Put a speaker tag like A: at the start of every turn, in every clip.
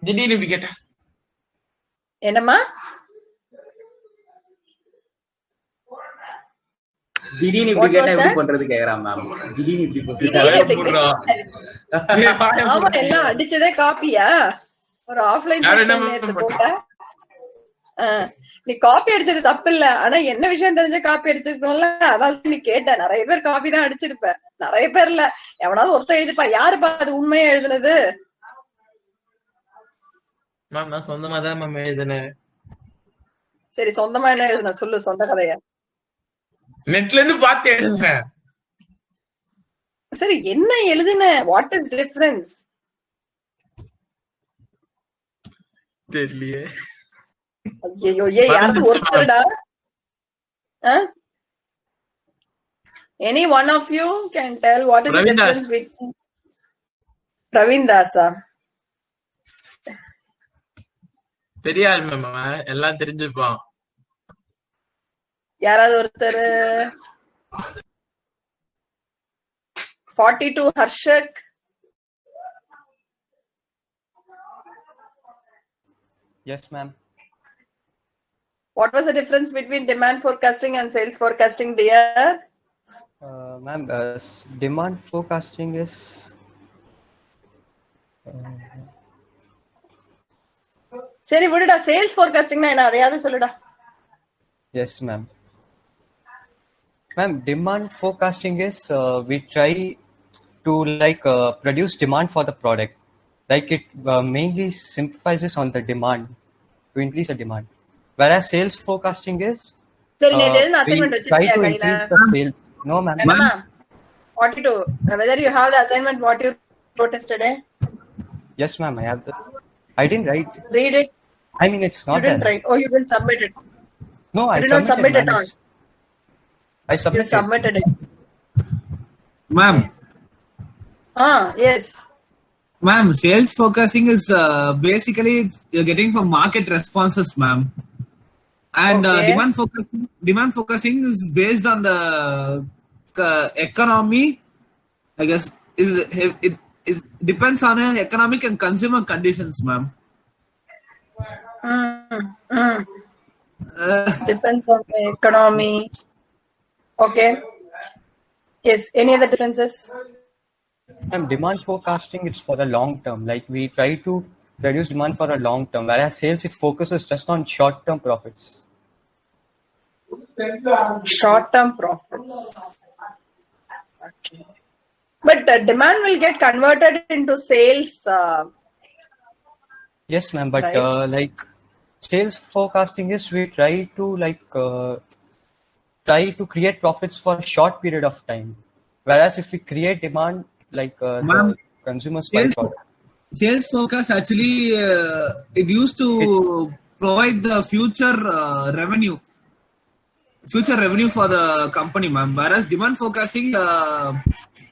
A: திடீர்னு இப்படி கேட்டா
B: என்னம்மா?
C: திடீர்னு இப்படி கேட்டா எப்படி பண்றது கேக்குறான் மேம். திடீர்னு இப்படி
B: ஆமா, எல்லாம் அடிச்சதே காப்பியா? ஒரு ஆஃப்லைன் செஷன் நேத்து போட்ட. நீ காப்பி அடிச்சது தப்பு இல்ல, ஆனா என்ன விஷயம் தெரிஞ்ச காப்பி அடிச்சிருக்கோம்ல, அதாவது நீ கேட்ட. நிறைய பேர் காப்பி தான் அடிச்சிருப்ப, நிறைய பேர் இல்ல, எவனாவது ஒருத்தர் எழுதிப்பா. யாருப்பா அது உண்மையா எழுதுனது?
A: மேம் நான் சொந்தமா தான் மேம் எழுதுனேன்.
B: சரி, சொந்தமா என்ன எழுதுன சொல்லு, சொந்த கதைய.
A: நெட்ல இருந்து பார்த்து எழுதுனேன்.
B: சரி, என்ன எழுதுன? What is difference?
A: தெரியலையே.
B: ஐயோ, யாராவது ஒருத்தருடா. Any one of you can tell what is the difference between Praveen Dasa?
A: தெரியாது மேம், எல்லாம் தெரிஞ்சுப்பான்.
B: யாராவது ஒருத்தர்? 42 Harshak.
D: Yes, ma'am.
B: What was the difference between demand forecasting and sales forecasting, dear?
D: Ma'am, demand forecasting is
B: சரி விடுடா, sales forecastingனா என்ன, அதையாவது சொல்லுடா.
D: Yes, ma'am. Ma'am, demand forecasting is we try to produce demand for the product. Like it mainly simplifies on the demand to increase the demand. Whereas sales forecasting is
B: சரி, நேத்து எழுதின assignment
D: try
B: வச்சிருக்கியா
D: to
B: கையில?
D: increase the sales. No, ma'am.
B: என்னம்மா? 42. Whether you have the assignment what you wrote yesterday?
D: Yes, ma'am, I have that. I didn't write.
B: Read it.
D: I mean, it's not
B: you didn't
D: there.
B: write. Oh, you didn't submit it.
D: No,
B: you
D: I
B: did not submit it all.
D: I submitted.
B: You submitted it.
E: Ma'am.
B: Yes.
E: Ma'am, sales forecasting is basically you're getting from market responses, ma'am. And
B: Okay.
E: demand forecasting is based on the economy. I guess it depends on economic and consumer conditions, ma'am.
B: Depends on the economy. Okay. Yes. Any other differences?
D: Demand forecasting, it's for the long term. Like we try to reduce demand for a long term, whereas sales, it focuses just on short term profits.
B: Short term profits. Okay. But demand will get converted into sales.
D: Yes, ma'am. But
B: right?
D: Sales forecasting is we try to create profits for a short period of time. Whereas if we create demand, the consumers buy product.
E: Sales forecast actually it used to provide the future revenue for the company, ma'am. Whereas demand forecasting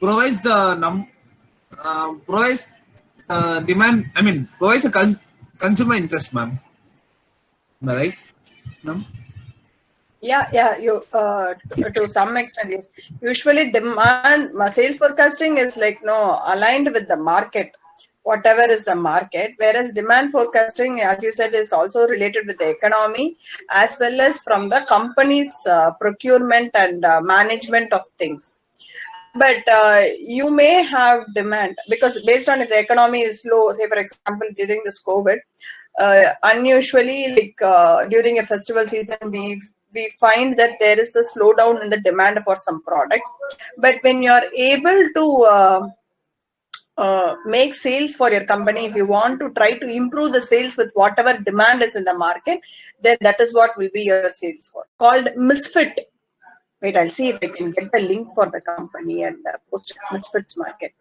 E: provides the demand. I mean, provides a consumer interest, ma'am. Am I right, ma'am?
B: Yeah. You to some extent, yes. Usually, sales forecasting is aligned with the market, whatever is the market. Whereas demand forecasting, as you said, is also related with the economy as well as from the company's procurement and management of things. But you may have demand because based on if the economy is low, say for example during this COVID, unusually during a festival season, we find that there is a slowdown in the demand for some products. But when you are able to make sales for your company, if you want to try to improve the sales with whatever demand is in the market, then that is what will be your sales for, called Misfit. Wait, I'll see if I can get the link for the company and post it. Misfits Market.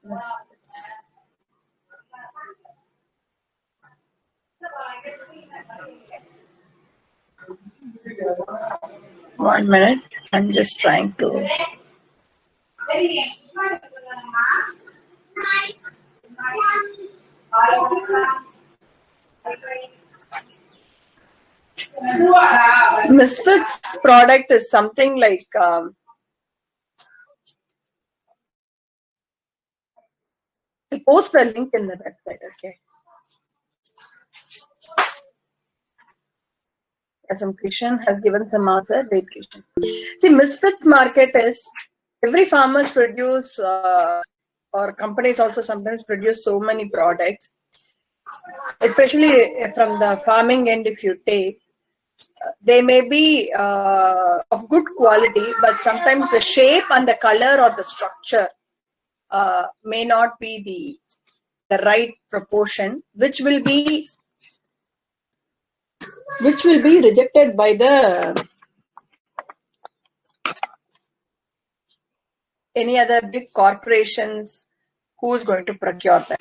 B: Misfits. 1 minute. I'm just trying to. Misfits product is something like I'll post the link in the website. Okay. Some Christian has given some answer. Wait, Christian. See, Misfits market is every farmer produce or companies also sometimes produce so many products, especially from the farming end. If you take, they may be of good quality, but sometimes the shape and the color or the structure may not be the right proportion, which will be rejected by the any other big corporations who is going to procure them.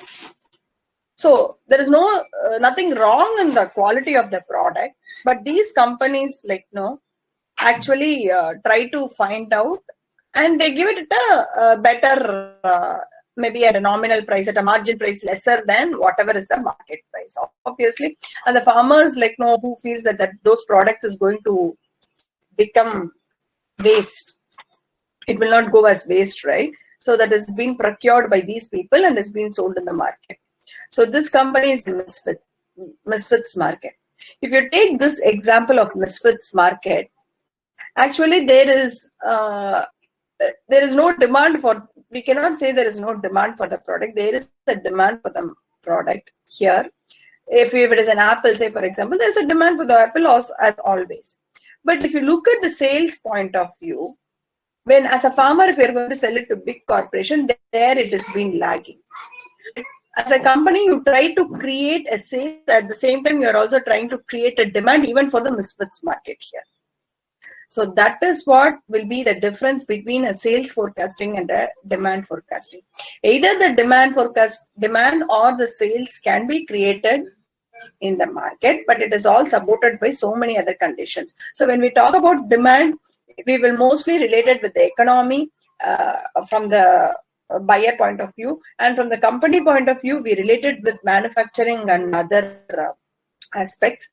B: So there is nothing wrong in the quality of the product, but these companies actually try to find out, and they give it a better maybe at a nominal price, at a margin price lesser than whatever is the market price, obviously. And the farmers who feels that those products is going to become waste. It will not go as waste, right? So that has been procured by these people and has been sold in the market. So this company is the Misfits market. If you take this example of Misfits market, actually there is no demand for. We cannot say there is no demand for the product. There is a demand for the product here. If it is an apple, say for example, there is a demand for the apple also, as always. But if you look at the sales point of view, when as a farmer, if you are going to sell it to big corporation, there it has been lagging. As a company, you try to create a sale. At the same time, you are also trying to create a demand even for the Misfits market here. So that is what will be the difference between a sales forecasting and a demand forecasting. Either the demand or the sales can be created in the market, but it is all supported by so many other conditions. So when we talk about demand, we will mostly relate it with the economy from the buyer point of view, and from the company point of view, we relate it with manufacturing and other aspects.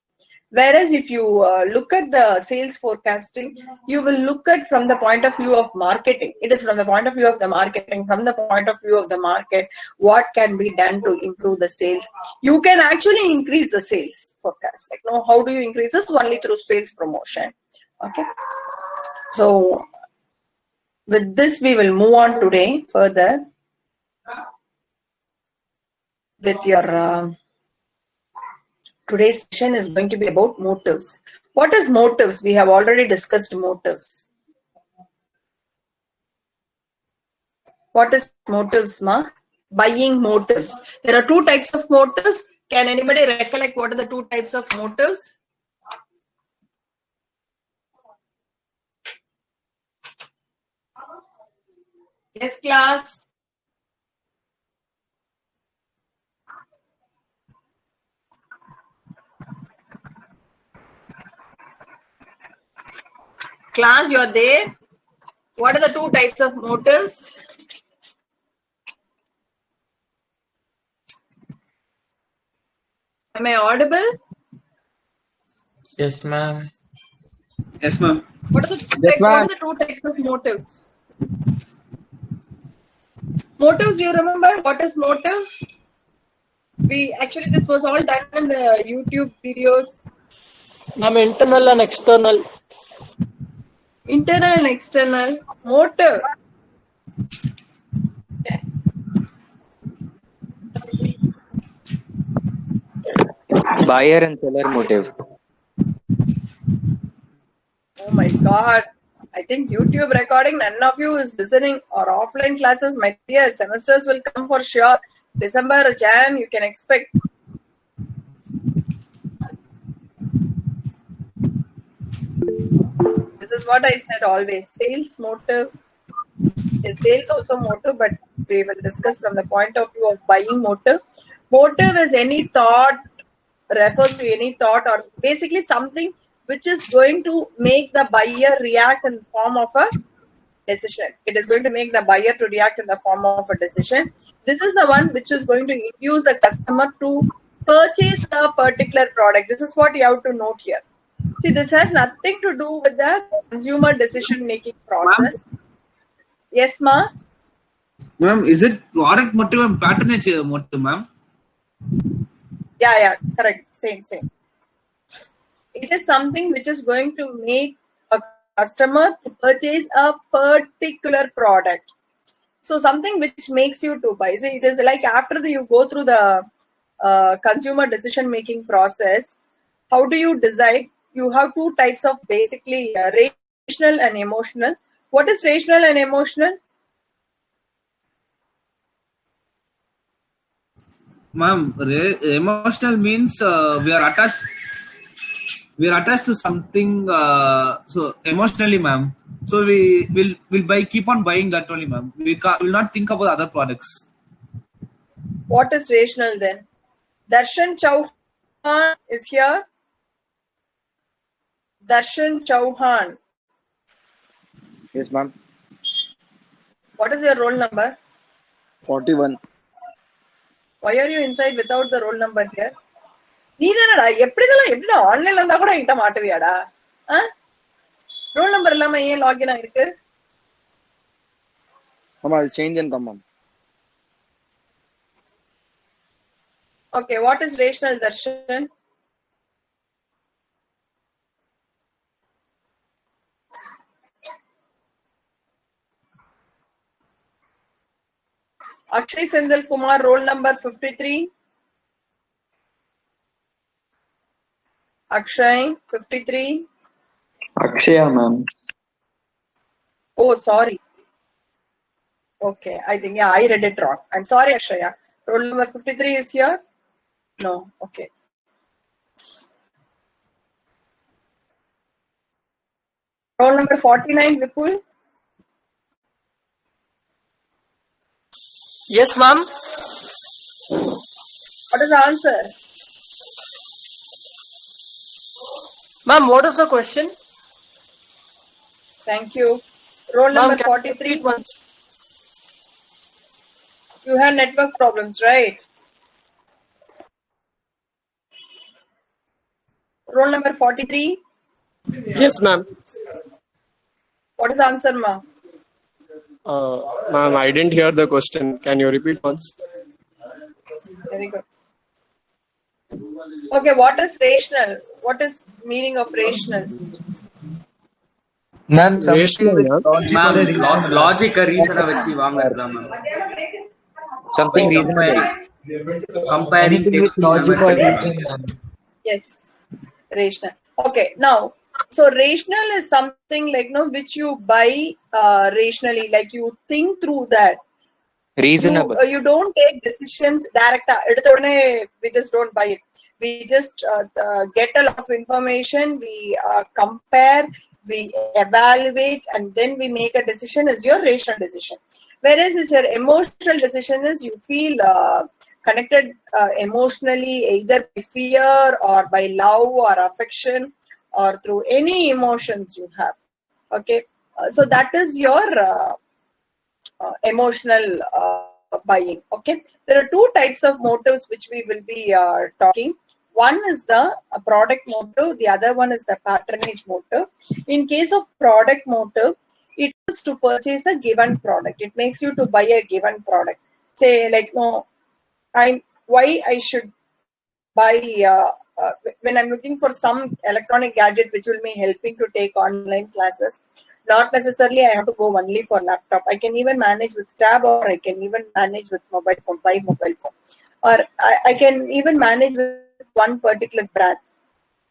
B: Whereas if you look at the sales forecasting, you will look at from the point of view of marketing. It is from the point of view of the marketing, from the point of view of the market, what can be done to improve the sales. You can actually increase the sales forecast. How do you increase this? Only through sales promotion. Okay. So with this, we will move on today further with your today's session is going to be about motives. What is motives? We have already discussed motives. What is motives, ma? Buying motives. There are two types of motives. Can anybody recollect what are the two types of motives? Yes, class. Class, you are there. What are the two types of motives? Am I audible?
A: Yes, ma'am.
E: Yes, ma'am.
B: What are the two types of motives? Motives, you remember? What is motive? This was all done in the YouTube videos.
F: I'm internal and external.
B: Internal and external. Motive. Okay.
G: Buyer and seller motive.
B: Oh my God. I think YouTube recording, none of you is listening, or offline classes, my dear, semesters will come for sure. December, Jan, you can expect. This is what I said always. Sales motive. Sales also motive, but we will discuss from the point of view of buying motive. Motive is any thought, refers to any thought, or basically something which is going to make the buyer react in the form of a decision. It is going to make the buyer to react in the form of a decision. This is the one which is going to induce a customer to purchase a particular product. This is what you have to note here. See, this has nothing to do with the consumer decision making process. Yes, ma?
E: Ma'am, is it product motive and patronage motive, ma'am?
B: Yeah, correct. Same. It is something which is going to make a customer to purchase a particular product. So something which makes you to buy. See, it is like after you go through the consumer decision making process, how do you decide? You have two types of basically rational and emotional. What is rational and emotional?
E: Ma'am, emotional means we are attached to something. So emotionally, ma'am. So we will keep on buying that only, ma'am. Will not think about other products.
B: What is rational then? Darshan Chauhan is here. Darshan Chauhan.
H: Yes, ma'am.
B: What is your roll number?
H: 41.
B: Why are you inside without the roll number here? நீதானடா எப்படிடா ஆன்லைன்ல இருந்தா கூட என்கிட்ட மாட்டுவியாடா? Roll number இல்லாம ஏன் login ஆயிருக்கு?
H: Ma'am, I'll change and come, ma'am.
B: Okay, what is rational, Darshan? Akshay Sendil Kumar, roll number 53. Akshay, 53.
G: Akshaya, ma'am.
B: Oh, sorry. Okay, I think, I read it wrong. I'm sorry, Akshaya. Roll number 53 is here? No, okay. Roll number 49, Vipul?
F: Yes, ma'am.
B: What is the answer?
F: Ma'am, what is the question?
B: Thank you. Roll
F: Ma'am,
B: number
F: can you
B: 43.
F: repeat once?
B: You have network problems, right? Roll number 43.
F: Yes, ma'am.
B: What is the answer, ma?
I: Ma'am, I didn't hear the question. Can you repeat once?
B: Very good. Okay, what is rational? What is meaning of rational?
D: Ma'am,
I: Rational,
C: Ma'am, logic reason வச்சு வாங்குறதா ma'am.
G: Something reasonable.
C: Comparing
G: Anything with
C: text
G: logic or
C: ma'am.
G: reasoning, ma'am.
B: Yes, rational. Okay, now, so rational is something like which you buy rationally, like you think through that.
G: Reasonable.
B: You don't take decisions direct. We just don't buy it. We just get a lot of information, we compare, we evaluate, and then we make a decision is your rational decision. Whereas is your emotional decision is you feel connected emotionally either by fear or by love or affection or through any emotions you have. Okay, so that is your emotional buying. Okay, there are two types of motives which we will be talking. One is the product motive, the other one is the patronage motive. In case of product motive, it is to purchase a given product. It makes you to buy a given product. Say like why I should buy when I'm looking for some electronic gadget which will be helping to take online classes. Not necessarily I have to go only for laptop. I can even manage with tab, or I can even manage with mobile phone, by mobile phone, or I can even manage with one particular brand.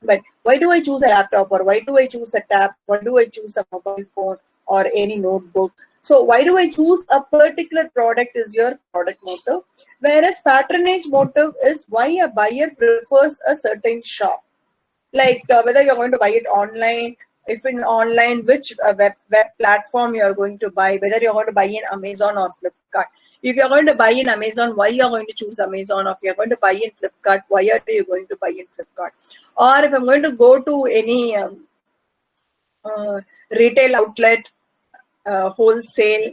B: But why do I choose a laptop, or why do I choose a tab? Why do I choose a mobile phone or any notebook? So why do I choose a particular product is your product motive. Whereas patronage motive is why a buyer prefers a certain shop. Like whether you're going to buy it online, if in online, which web platform you're going to buy, whether you're going to buy in Amazon or Flipkart. If you're going to buy in Amazon, why you're going to choose Amazon? Or if you're going to buy in Flipkart, why are you going to buy in Flipkart? Or if I'm going to go to any retail outlet, wholesale,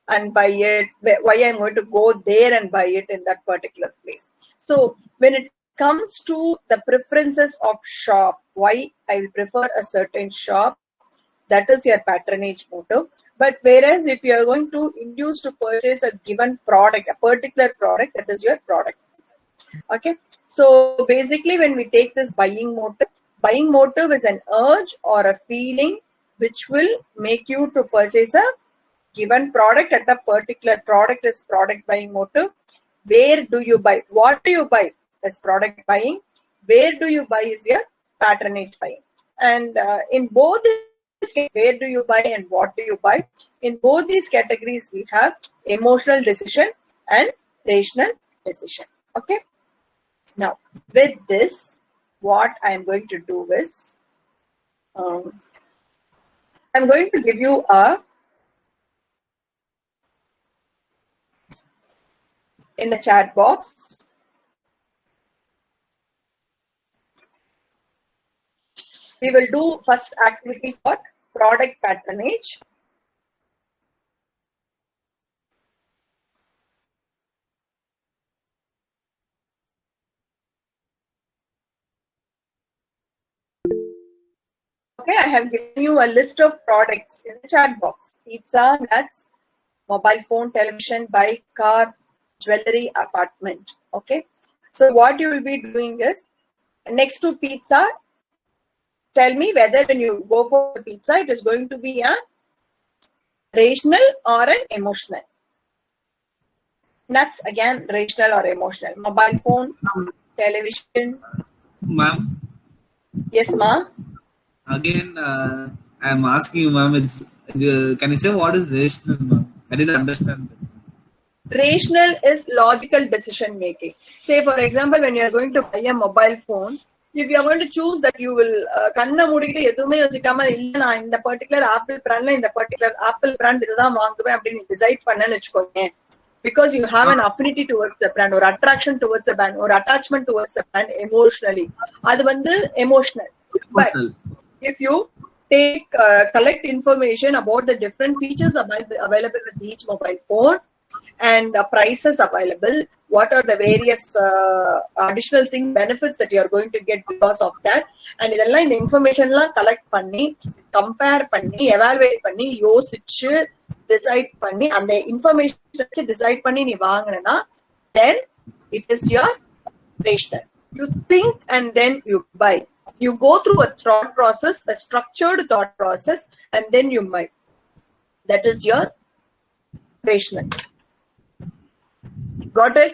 B: and buy it, why I'm going to go there and buy it in that particular place. So when it comes to the preferences of shop, why I will prefer a certain shop. That is your patronage motive. But whereas if you are going to induce to purchase a given product, a particular product, that is your product. Okay. So basically when we take this buying motive is an urge or a feeling which will make you to purchase a given product at a particular product is product buying motive. Where do you buy? What do you buy? Is product buying. Where do you buy is your patronage buying. And in both these cases, where do you buy and what do you buy? In both these categories, we have emotional decision and rational decision. Okay. Now, with this, what I am going to do is, I'm going to give you in the chat box. We will do first activity for product patronage. Okay, I have given you a list of products in the chat box. Pizza, nuts, mobile phone, television, bike, car, jewelry, apartment. Okay. So what you will be doing is, next to pizza, tell me whether when you go for pizza, it is going to be a rational or an emotional. Nuts, again, rational or emotional. Mobile phone, television.
E: Ma'am.
B: Yes, ma.
E: Again, I'm asking you, ma'am. Can you say what is rational, ma'am? I didn't understand that.
B: Rational is logical decision making. Say, for example, when you are going to buy a mobile phone, if you are going to choose that you will kanna mudikittu edume yosikama illa na indha particular Apple brand la indha particular Apple brand idhaan vaanguven appdi decide pannanu vechukonga, because you have an affinity towards the brand or attraction towards the brand or attachment towards the brand emotionally, adu vandu emotional. But if you take collect information about the different features available with each mobile phone and prices available, what are the various additional thing benefits that you are going to get because of that, and idella இந்த information la collect பண்ணி compare பண்ணி evaluate பண்ணி யோசிச்சு decide பண்ணி அந்த information வச்சு decide பண்ணி நீ வாங்குனனா, then it is your rational. You think and then you buy. You go through a thought process, a structured thought process, and then you buy. That is your rational. Got it?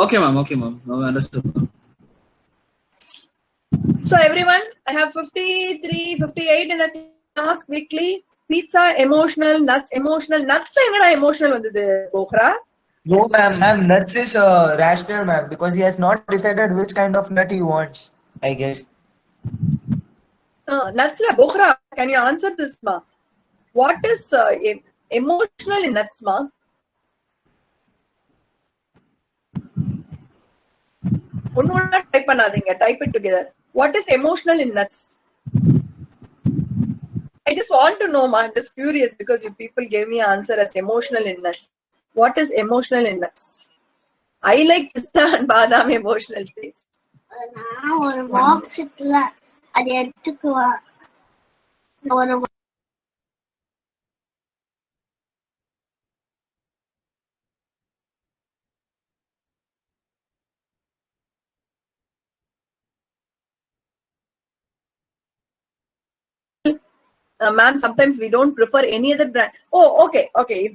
E: Okay, ma'am. Okay, ma'am. Now I understood.
B: So everyone, I have 53, 58 in the task weekly. Pizza, emotional, nuts, emotional. Nuts la enna emotional vandhudu Bokhra?
J: No, ma'am. Nuts is rational, ma'am, because he has not decided which kind of nut he wants, I guess.
B: Nuts la Bokhra, can you answer this, ma? What is emotional in nuts, ma? Unnona type பண்ணாதீங்க, type it together. What is emotional in nuts? I just want to know, ma. I'm just curious because you people gave me an answer as emotional in nuts. What is emotional in nuts? I like pista and badam emotional taste.
K: நான் ஒரு box இருக்குல, அதை எடுத்துக்குவா. ஒரு
B: Ma'am, sometimes we don't prefer any other brand. Oh, okay. If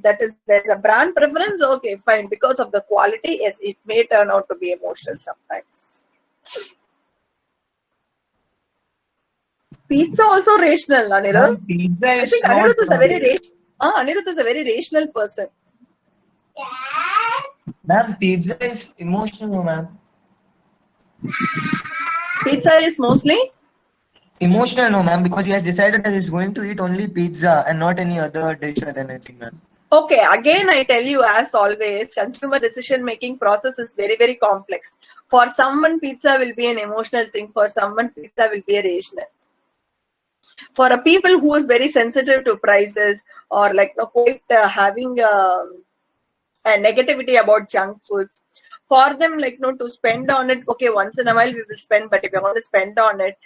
B: there's a brand preference, okay, fine. Because of the quality, yes, it may turn out to be emotional sometimes. Pizza also rational, Anirudh.
J: Pizza is
B: I think Anirudh is a very Anirudh is a very rational person.
J: Ma'am, pizza is emotional, ma'am.
B: Pizza is mostly
J: Emotional, no, ma'am, because he has decided that he's going to eat only pizza and not any other dish or anything, ma'am.
B: okay. Again, I tell you, as always, consumer decision making process is very, very complex. For someone, pizza will be an emotional thing. For someone, pizza will be a rational. For a people who is very sensitive to prices or like quite having a negativity about junk foods, for them, like to spend on it, okay, once in a while we will spend, but if you want to spend on it,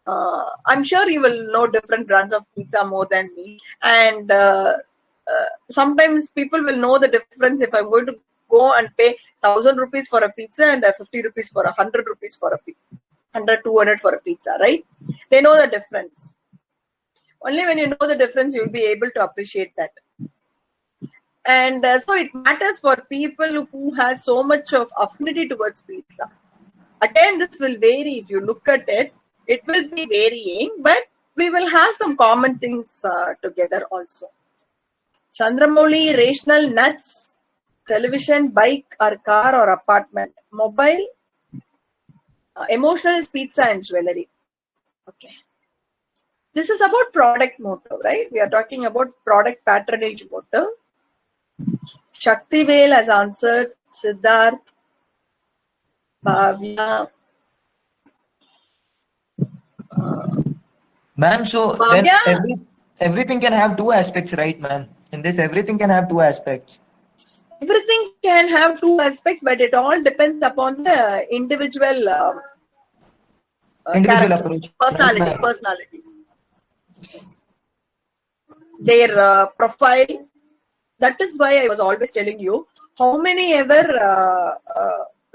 B: I'm sure you will know different brands of pizza more than me. And sometimes people will know the difference if I'm going to go and pay 1,000 rupees for a pizza and 50 rupees for 100 rupees for a pizza. 100, 200 for a pizza, right? They know the difference. Only when you know the difference, you'll be able to appreciate that. And so it matters for people who has so much of affinity towards pizza. Again, this will vary. If you look at it, it will be varying, but we will have some common things together also. Chandramouli, rational, nuts, television, bike or car or apartment, mobile, emotional is pizza and jewelry. Okay. This is about product motive, right? We are talking about product patronage motive. Shaktivel has answered, Siddharth, Bhavya.
J: Ma'am, so then everything can have two aspects, right, ma'am? In this, everything can have two aspects.
B: Everything can have two aspects, but it all depends upon the individual
J: approach.
B: Personality. Their profile. That is why I was always telling you, how many ever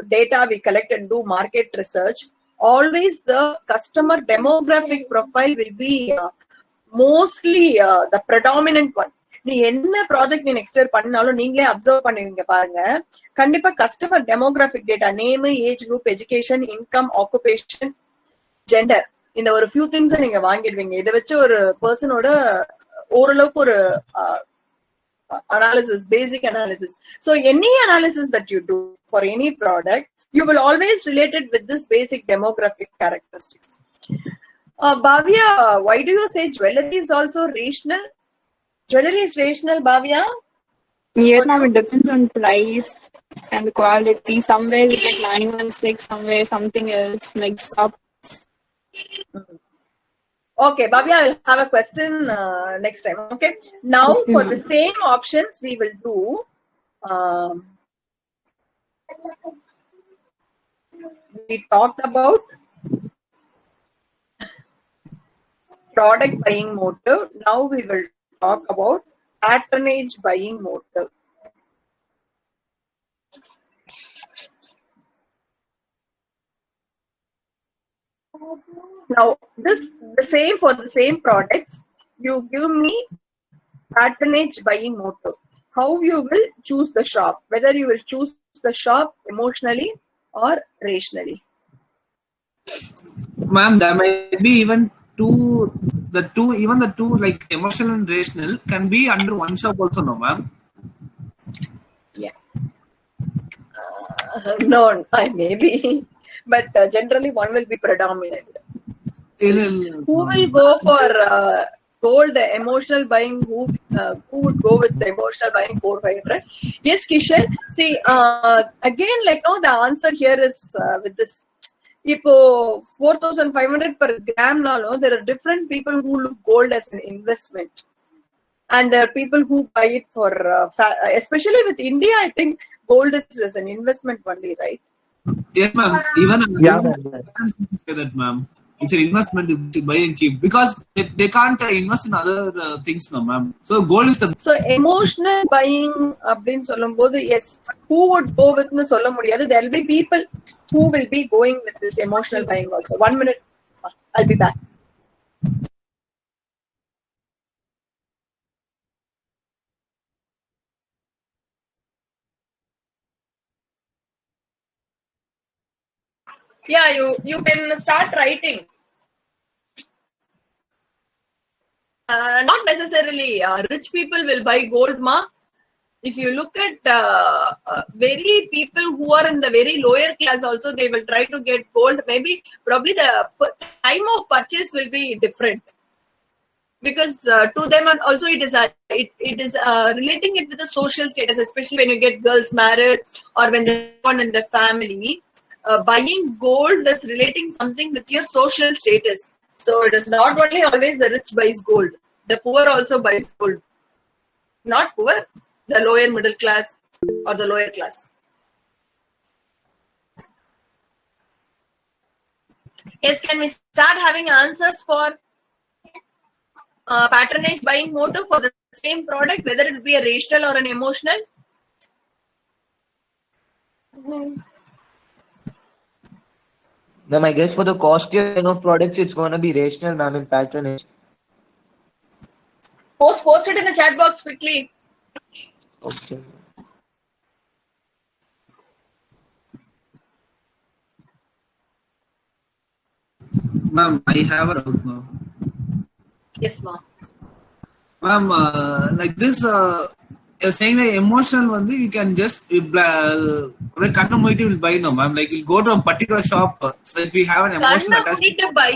B: data we collect and do market research, always the customer demographic profile will be mostly the predominant one. நீ என்ன project நீ next year பண்ணாலும் நீங்களே observe பண்ணுவீங்க பாருங்க, கண்டிப்பா customer demographic data, name, age group, education, income, occupation, gender, இந்த ஒரு ஃபியூ திங்ஸ் நீங்க வாங்கிடுவீங்க. இதை வச்சு ஒரு பர்சனோட ஓரளவுக்கு ஒரு analysis, basic analysis. So any analysis that you do for any product, you will always relate it with this basic demographic characteristics. Bhavya, why do you say jewelry is also rational? Jewelry is rational, Bhavya?
L: Yes, ma'am, it depends on price and the quality. Somewhere we get 916, somewhere something else mixed up.
B: Okay, Bhavya, I will have a question next time. Okay. Now, for the same options, we will do. We talked about product buying motive. Now we will talk about patronage buying motive. Now, the same for the same product, you give me patronage buying motive. How you will choose the shop? Whether you will choose the shop emotionally or rationally?
E: Ma'am, there might be even the two like emotional and rational can be under one shop also, no, ma'am?
B: Yeah. No, maybe. But generally one will be predominant. Who will go for gold emotional buying? Who would go with the emotional buying 400? Yes, Kishan. See, again, like no, the answer here is with this. Ipo 4,500 per gram nalo, there are different people who look gold as an investment, and there are people who buy it for especially with India, I think gold is as an investment only, right?
E: Yes, ma'am. Even say that, ma'am. It's an investment to buy and keep because they can't invest in other things, no, ma'am. So gold is the.
B: So emotional buying அப்படின்னு சொல்லும்போது, yes, who would go with னு சொல்ல முடியாது. There will be people who will be going with this emotional buying also. 1 minute, I'll be back. Yeah, you can start writing. Not necessarily rich people will buy gold, ma. If you look at very people who are in the very lower class also, they will try to get gold. Probably the time of purchase will be different because to them and also it is relating it with the social status, especially when you get girls married or when they're born in the family. Buying gold is relating something with your social status. So it is not only always the rich buys gold. The poor also buys gold. Not poor, the lower middle class or the lower class. Yes, can we start having answers for patronage buying motive for the same product, whether it be a rational or an emotional?
J: Ma'am, I guess for the costier kind of products, it's going to be rational, ma'am, in patronage.
B: Post it in the chat box quickly.
J: Okay.
E: Ma'am, I have a doubt now.
B: Yes, ma'am.
E: Ma'am, like this, you're saying that emotional one, you can just kanna moiti will buy no, ma'am. Like we'll go to a particular shop. So if we have an emotional attachment.
B: Kanna buy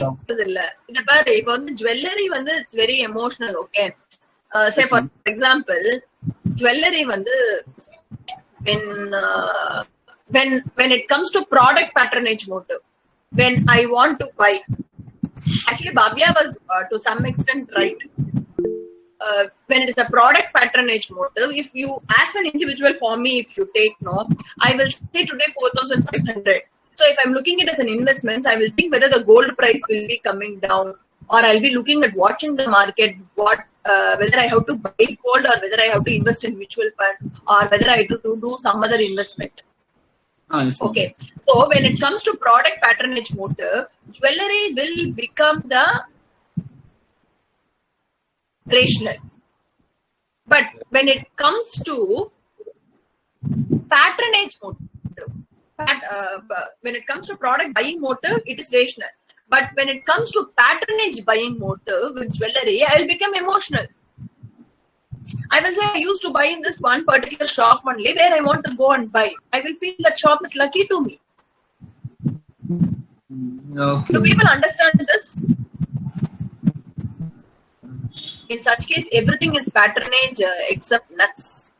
B: இல்ல. இத பாரு, இப்ப வந்து jewelry வந்து it's very emotional, okay? Say for example, jewelry வந்து when it comes to product patronage motive, when I want to buy, actually Bhavya was to some extent right. When it is a product patronage motive, if you as an individual, for me, if you take I will say today 4,500. So if I'm looking at it as an investment, I will think whether the gold price will be coming down, or I'll be looking at watching the market, whether I have to buy gold or whether I have to invest in mutual fund or whether I have to do some other investment. Okay, so when it comes to product patronage motive, jewelry will become the rational. But when it comes to patronage motive, when it comes to product buying motive, it is rational. But when it comes to patronage buying motive with jewelry, I will become emotional. I will say I used to buy in this one particular shop only where I want to go and buy. I will feel that shop is lucky to me.
E: Okay.
B: Do people understand this? In such case, everything is patronage except nuts.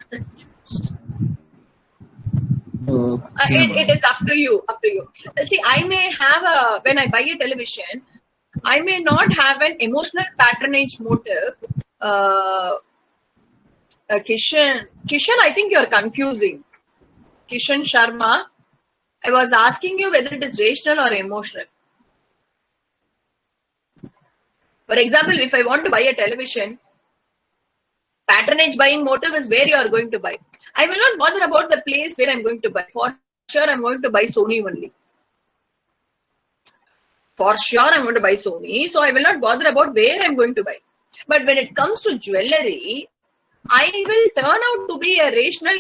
B: It is up to you. See, I may have when I buy a television, I may not have an emotional patronage motive. Kishan, I think you are confusing. Kishan Sharma, I was asking you whether it is rational or emotional. For example, if I want to buy a television, patronage buying motive is where you are going to buy. I will not bother about the place where I'm going to buy. For sure, I'm going to buy Sony only. For sure, I'm going to buy Sony. So I will not bother about where I'm going to buy. But when it comes to jewelry, I will turn out to be a rational,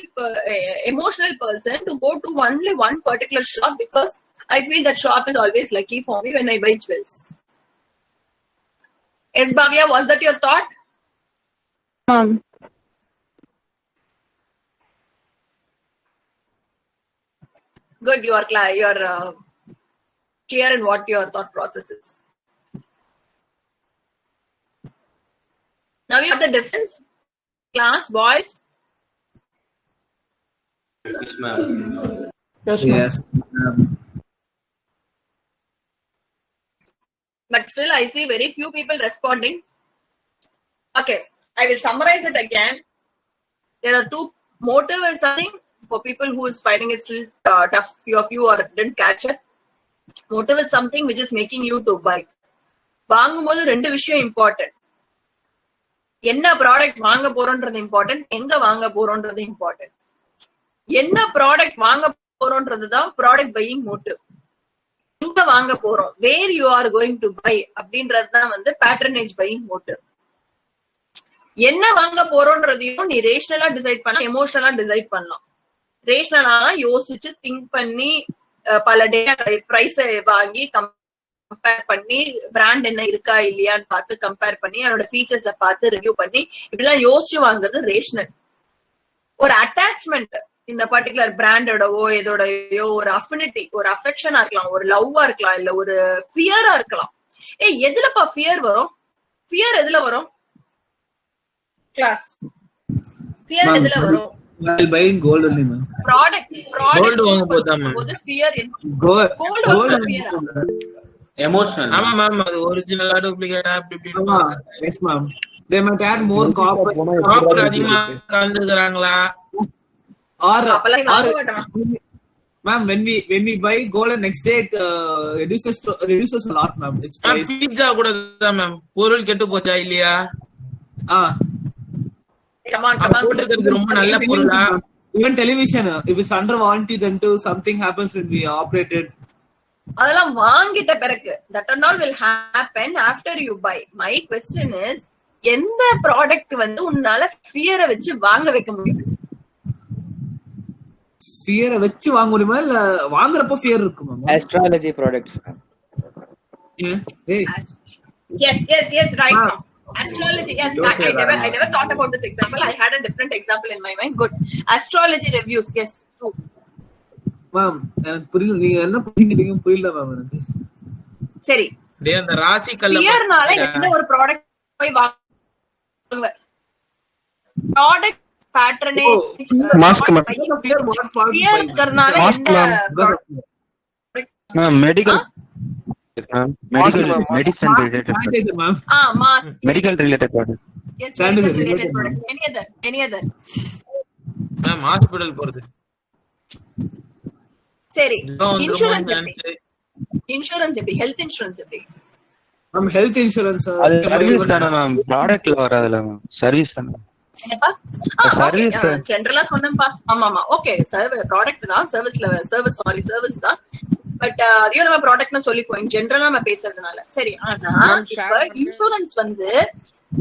B: emotional person to go to only one particular shop because I feel that shop is always lucky for me when I buy jewels. Yes, Bhavya, was that your thought? Good, you are clear in what your thought process is. Now you have the difference. Class, boys.
C: Yes, ma'am.
E: Yes, ma'am.
B: But still, I see very few people responding. Okay, I will summarize it again. There are two. Motive is something for people who is finding it still tough. Few of you or didn't catch it. Motive is something which is making you to buy. வாங்கும்போது ரெண்டு விஷயம் important. என்ன product வாங்க போறோன்றது important, எங்க வாங்க போறோன்றது important. என்ன product வாங்க போறோன்றது தான் ப்ராடக்ட் பையிங் மோட்டிவ். எங்க வாங்க போறோம், where you are going to buy அப்படின்றது தான் வந்து பேட்ரனேஜ் பையிங் மோட்டிவ். என்ன வாங்க போறோன்றதையும் நீ ரேஷனலா டிசைட் பண்ணலாம், எமோஷனலா டிசைட் பண்ணலாம். ரேஷனலா யோசிச்சு திங்க் பண்ணி பல டேட்டா பிரைஸ் வாங்கி கம்பேர் பண்ணி பிராண்ட் என்ன இருக்கா இல்லையான்னு பார்த்து கம்பேர் பண்ணி அதோட ஃபீச்சர்ஸ பார்த்து ரிவ்யூ பண்ணி இப்படிலாம் யோசிச்சு வாங்குறது ரேஷனல். ஒரு அட்டாச்மெண்ட் இந்த பர்டிகுலர் பிராண்டோடவோ இதோடயோ ஒரு அஃபினிட்டி, ஒரு அஃபெக்ஷனா இருக்கலாம், ஒரு லவ்வா இருக்கலாம், இல்ல ஒரு ஃபியரா இருக்கலாம். எதுலப்பா ஃபியர் வரும்? ஃபியர் எதுல வரும்? கிளாஸ் ஃபியர் எதுல வரும்?
E: While buying gold only, ma'am.
B: Product
A: வாங்க போதா மேம்?
B: போது ஃபியர்
E: Gold
C: Emotional.
A: ஆமா மேம், அது ஒரிஜினலா டூப்ளிகேட்டா அப்படி இப்படி.
E: Yes, ma'am. They might add more copper.
A: Copper அதிகமா கலந்துக்கறாங்களா?
E: Or Ma'am, when we buy gold and next day it reduces a lot, ma'am. Its price.
A: Pizza கூட தான் மேம், பொருள் கெட்டு போச்சா இல்லையா?
B: Come on.
A: போட்டுக்கிறது ரொம்ப நல்ல பொருளா?
E: Even television, if it's under warranty, then too something happens when we operate it.
B: அதெல்லாம் வாங்கிட்ட பிறகு that and all will happen after you buy. My question is, எந்த ப்ராடக்ட் வந்து உன்னால ஃபியரை வச்சு வாங்க வைக்க முடியும்?
E: ஃபியரை வச்சு வாங்க முடியுமா இல்ல வாங்குறப்ப ஃபியர் இருக்குமா?
C: Astrology products.
B: Yes, right. Astrology, yes. I never thought about this example. I had a different example in my mind. Good. Astrology reviews, yes, true.
E: Ma'am, எனக்கு புரியல, நீங்க என்ன புரிஞ்சுக்கிட்டீங்க புரியல மேம் எனக்கு.
B: சரி,
A: டேய் அந்த ராசி கல்ல
B: ஃபியர்னால எந்த ஒரு ப்ராடக்ட் போய் வாங்க, product patronage
H: Mask, ma'am.
B: Fear இருக்கறனால
G: Ma'am, medical medicine related
E: ma'am.
B: mask,
G: medical related products.
B: yes, medical related products. Any other
A: ma'am hospital போறது.
B: சரி, இன்சூரன்ஸ் எப்படி ஹெல்த் இன்சூரன்ஸ் எப்படி?
E: மேம் ஹெல்த் இன்சூரன்ஸ்
G: அது சர்வீஸ் தான மேம், ப்ராடக்ட்ல வராதுல மேம், சர்வீஸ் தான.
B: என்னப்பா? Service ஜெனரலா சொன்னேன்ப்பா. ஆமா ஓகே, சர்வீஸ் ப்ராடக்ட் தான், சர்வீஸ் தான். பட் அதையும் நம்ம ப்ராடக்ட்னு சொல்லிப்போம் ஜெனரலா நம்ம பேசுறதுனால. சரி, ஆனா இப்ப இன்சூரன்ஸ் வந்து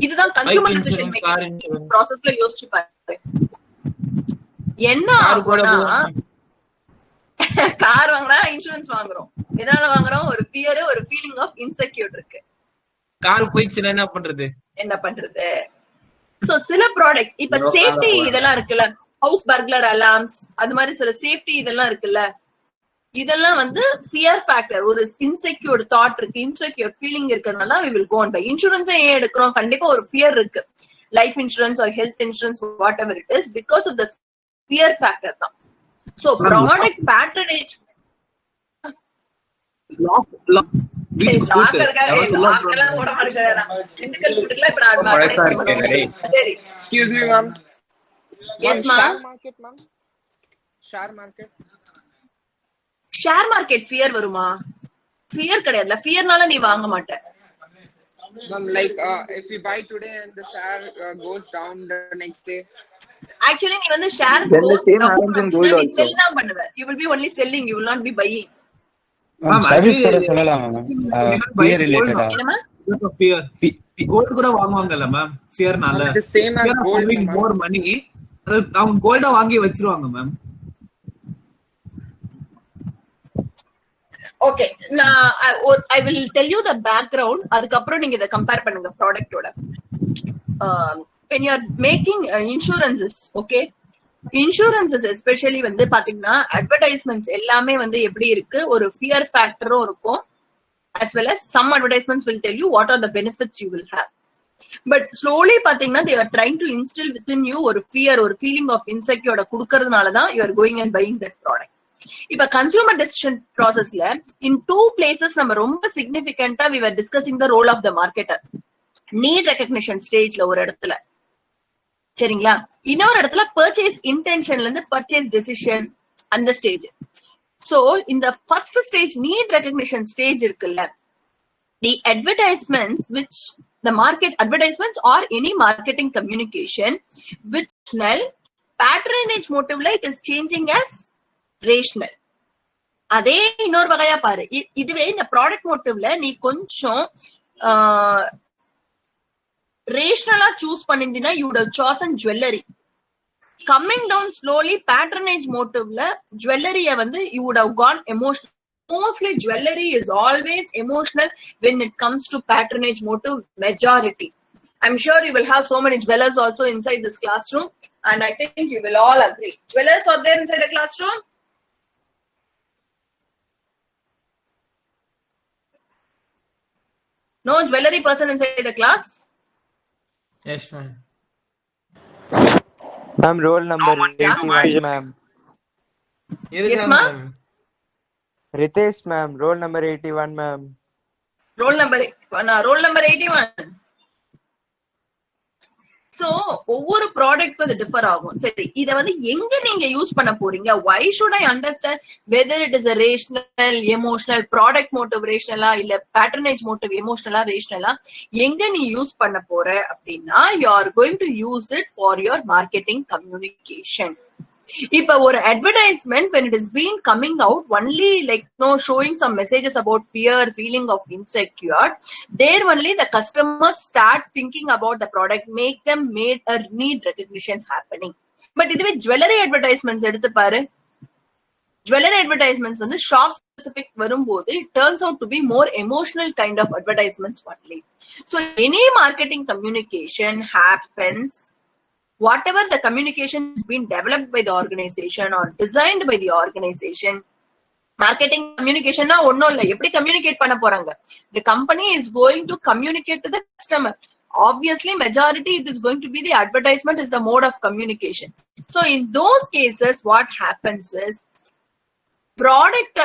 B: இதுதான் கன்சூமர் டிசிஷன் மேக்கிங் ப்ராசஸ்ல யோசிச்சு பாரு. என்ன ஆகும்னா, கார் வாங்குறா இன்சூரன்ஸ் வாங்குறோம். எதனால வாங்குறோம்? ஒரு ஃபியர், ஒரு ஃபீலிங் ஆஃப் இன்செக்யூர் இருக்கு.
A: கார் போயிடுச்சுன்னா என்ன பண்றது? சோ சில ப்ராடக்ட்ஸ் இப்ப சேஃப்டி இதெல்லாம் இருக்குல்ல, ஹவுஸ் பர்க்லர் அலார்ம்ஸ், அது மாதிரி சில சேஃப்டி இதெல்லாம் இருக்குல்ல, இதெல்லாம் வந்து ஃபியர் ஃபேக்டர், ஒரு இன்செக்யூர் தாட் இருக்கு, இன்செக்யூர் ஃபீலிங் இருக்கிறதுனால we will go on by. Insurance ஏன் எடுக்கிறோம்? கண்டிப்பா ஒரு ஃபியர் இருக்கு. Life insurance or health insurance whatever it is, because of the fear factor தான். So product patronage
F: Excuse me, ma'am.
B: Yes, ma'am. Share market fear வருமா? Fear கிடையாதுல, ஃபியர்னால நீ வாங்க மாட்ட.
F: Ma'am, like if we buy today and the share goes down the next day.
B: Actually, நீ வந்து share goes down, நீ sell தான் பண்ணுவ. You will be only selling, you will not be buying.
E: Ma'am
G: service தர சொல்லலாம் ma'am, fear ரிலேட்டடா.
B: என்னமா?
E: Fear gold கூட வாங்குவாங்கல்ல ma'am, ஃபியர்னால.
F: The same as gold.
E: more money, அவங்க கோல்டா வாங்கி வச்சிருவாங்க ma'am.
B: Okay, I will tell you the background. அதுக்கப்புறம் நீங்க இத கம்பேர் பண்ணுங்க ப்ராடக்ட்டோட. When you are making insurances, okay, insurances especially வந்து பாத்தீங்கன்னா அட்வர்டைஸ்மெண்ட்ஸ் எல்லாமே வந்து எப்படி இருக்கு, ஒரு ஃபியர் ஃபேக்டரும் இருக்கும், as well as some advertisements will tell you what are the benefits you will have. But slowly பாத்தீங்கன்னா they are trying to instill within you ஒரு fear, ஒரு feeling of insecure குடுக்கறதுனால தான் you are going and buying that product. இப்ப consumer decision ப்ராசஸ்ல in two places நம்ம ரொம்ப சிக்னிபிகண்டா we were discussing the role of the marketer. Need recognition ஸ்டேஜ்ல ஒரு இடத்துல, சரிங்களா, இன்னொரு இடத்துல பர்ச்சேஸ் இன்டென்ஷன்ல இருந்து பர்ச்சேஸ் டெசிஷன் அந்த ஸ்டேஜ். சோ இந்த first stage need recognition stage இருக்குல்ல, the advertisements which the market advertisements or any marketing communication which null patronage motive it is changing as rational. அதே இன்னொரு வகையா பாரு, இதுவே இந்த ப்ராடக்ட் மோட்டிவ்ல நீ கொஞ்சம் ரேஷனலா சூஸ் பண்ணிருந்தீனா you would have chosen jewelry. Coming down slowly patronage motiveல jewelry வந்து you would have gone emotional. Mostly jewelry is always emotional when it comes to patronage motive majority. I'm sure you will have so many jewelers also inside this classroom, and I think you will all agree. Jewelers are there inside the classroom? No jewelry person inside the class?
A: Yes, ma'am.
H: Ma'am, roll number 81, ma'am.
B: Yes, ma'am.
H: Ritesh, ma'am, roll number 81, ma'am.
B: Roll number 81.
A: So ஒவ்வொரு ப்ராடக்ட்க்கும் அது differ ஆகும். சரி, இத வந்து எங்க நீங்க use பண்ண போறீங்க? why should I understand whether it is a rational, emotional, product motivational இல்ல patronage motive emotional rational எங்க நீ யூஸ் பண்ண போற அப்படின்னா you are going to use it for your marketing communication. இப்ப ஒரு advertisement when it is been coming out only like showing some messages about fear, feeling of insecure, there only the customers start thinking about the product, make them made a need recognition happening. But இதுவே jewelry advertisements எடுத்து பாரு, jewelry advertisements வந்து shop specific வரும்போது it turns out to be more emotional kind of advertisements only. So any marketing communication happens, whatever the communication has been developed by the organization or designed by the organization. Marketing communication na onno illa, eppadi communicate panna poranga? The company is going to communicate to the customer. Obviously majority it is going to be the advertisement is the mode of communication. So in those cases what happens is product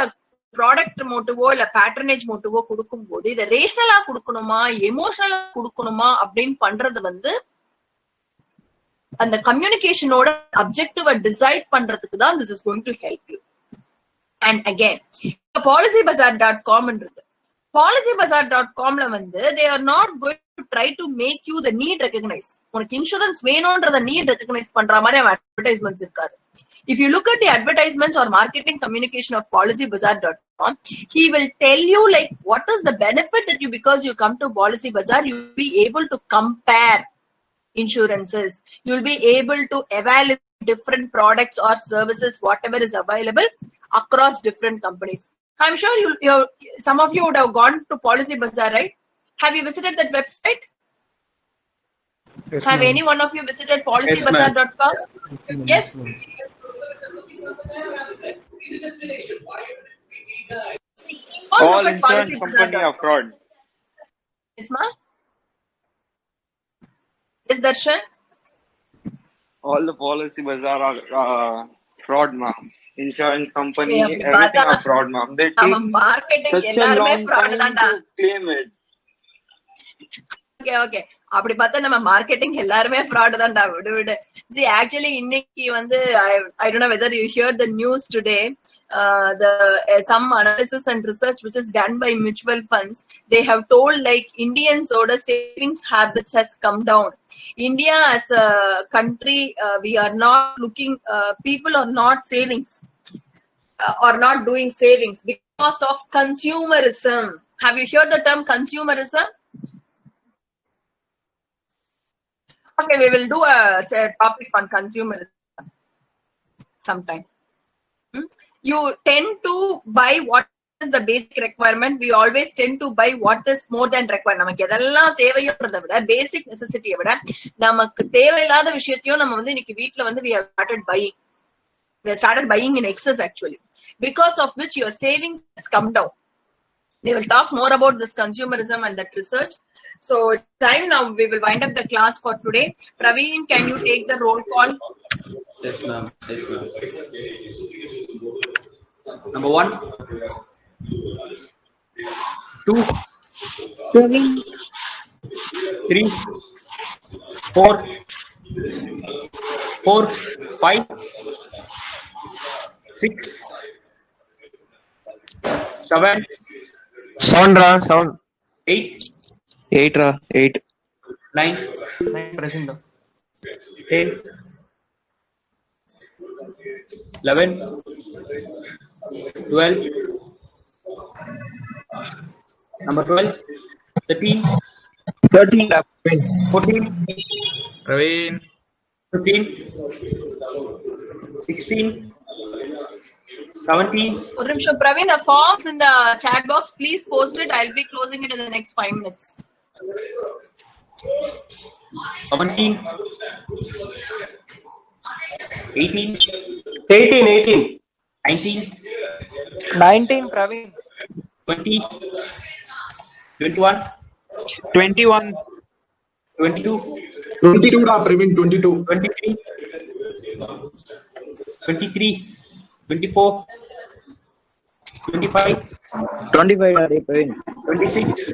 A: motivo illa patronage motivo kudukumbodhu idu rational ah kudukanuma emotional ah kudukanuma appdin பண்றது வந்து அந்த கம்யூனிகேஷனோட அப்ஜெக்டிவ decide பண்றதுக்கு தான் this is going to help you. And again, policybazaar.com இருக்கு. policybazaar.comல வந்து they are not going to try to make you the need recognize. உனக்கு insurance வேணும்ன்றத need recognize பண்ற மாதிரி advertisements இருக்காது. If you look at the advertisements or marketing communication of policybazaar.com, he will tell you like what is the benefit that you, because you come to Policybazaar, you will be able to compare insurances, you'll be able to evaluate different products or services whatever is available across different companies. I'm sure some of you would have gone to Policybazaar, right? Have you visited that website? Yes, have any one of you visited policybazaar.com? Yes,
F: all insurance company are fraud.
A: Yes, ma'am. Is Darshan?
F: All the Policybazaar are fraud, ma'am. Insurance company, everything are fraud, ma'am. They take such a long time to claim it.
A: Okay. அப்படி பார்த்தா நம்ம marketing எல்லாருமே fraud தான்டா, விடு. See, actually இன்னைக்கு வந்து I don't know whether you heard the news today. Some analysis and research which is done by mutual funds, they have told like Indians order savings habits has come down. India as a country, we are not looking, people are not savings or not doing savings because of consumerism. Have you heard the term consumerism? Okay, we will do a topic on consumerism sometime. You tend to buy what is the basic requirement. We always tend to buy what is more than required. நமக்கு எதெல்லாம் தேவையோன்றதை விட பேசிக் நெசசிட்டியை விட நமக்கு தேவையில்லாத விஷயத்தையும் நம்ம வந்து இன்னைக்கு வீட்ல வந்து we have started buying in excess actually, because of which your savings has come down. We will talk more about this consumerism and that research. So time now, we will wind up the class for today. Praveen, can you take the roll call?
C: Yes, ma'am. Number 1, 2, 3, 4, 5, 6, 7,
H: sound
C: 8,
G: 8
C: 9,
J: present.
C: 10, 11, 12, number 12, 13, 14,
I: Praveen.
C: 15, 16, 17.
A: ஒரு நிமிஷம் Praveen, the forms in the chat box, please post it. I'll be closing it in the next 5 minutes.
C: 17, 18,
H: 19 Praveen.
C: 20, 21, 22,
I: 22 da Praveen, 22.
C: 23, 24, 25,
H: 25 Praveen.
C: 26,